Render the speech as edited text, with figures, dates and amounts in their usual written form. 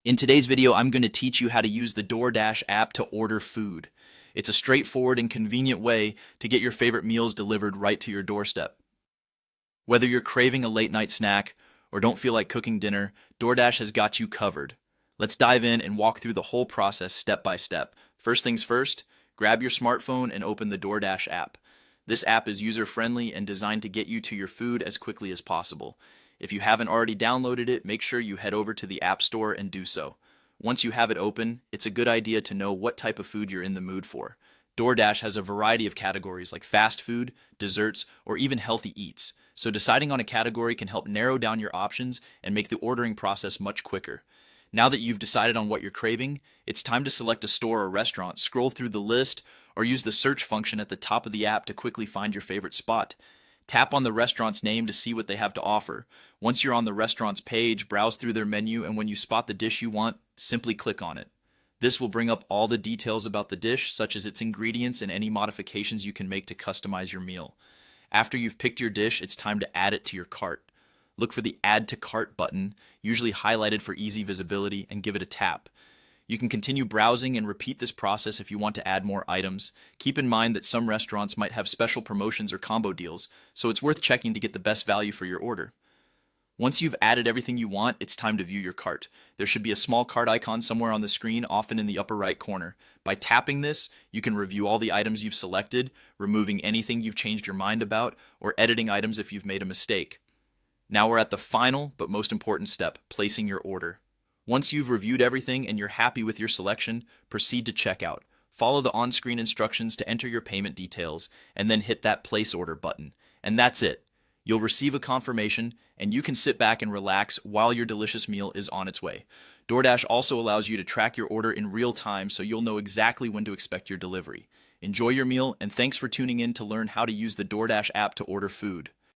In today's video, I'm going to teach you how to use the DoorDash app to order food. It's a straightforward and convenient way to get your favorite meals delivered right to your doorstep. Whether you're craving a late night snack or don't feel like cooking dinner, DoorDash has got you covered. Let's dive in and walk through the whole process step by step. First things first, grab your smartphone and open the DoorDash app. This app is user-friendly and designed to get you to your food as quickly as possible. If you haven't already downloaded it, make sure you head over to the App Store and do so. Once you have it open, it's a good idea to know what type of food you're in the mood for. DoorDash has a variety of categories like fast food, desserts, or even healthy eats, so deciding on a category can help narrow down your options and make the ordering process much quicker. Now that you've decided on what you're craving, it's time to select a store or restaurant, scroll through the list, or use the search function at the top of the app to quickly find your favorite spot. Tap on the restaurant's name to see what they have to offer. Once you're on the restaurant's page, browse through their menu, and when you spot the dish you want, simply click on it. This will bring up all the details about the dish, such as its ingredients and any modifications you can make to customize your meal. After you've picked your dish, it's time to add it to your cart. Look for the Add to Cart button, usually highlighted for easy visibility, and give it a tap. You can continue browsing and repeat this process if you want to add more items. Keep in mind that some restaurants might have special promotions or combo deals, so it's worth checking to get the best value for your order. Once you've added everything you want, it's time to view your cart. There should be a small cart icon somewhere on the screen, often in the upper right corner. By tapping this, you can review all the items you've selected, removing anything you've changed your mind about, or editing items if you've made a mistake. Now we're at the final but most important step, placing your order. Once you've reviewed everything and you're happy with your selection, proceed to checkout. Follow the on-screen instructions to enter your payment details, and then hit that Place Order button. And that's it. You'll receive a confirmation, and you can sit back and relax while your delicious meal is on its way. DoorDash also allows you to track your order in real time so you'll know exactly when to expect your delivery. Enjoy your meal, and thanks for tuning in to learn how to use the DoorDash app to order food.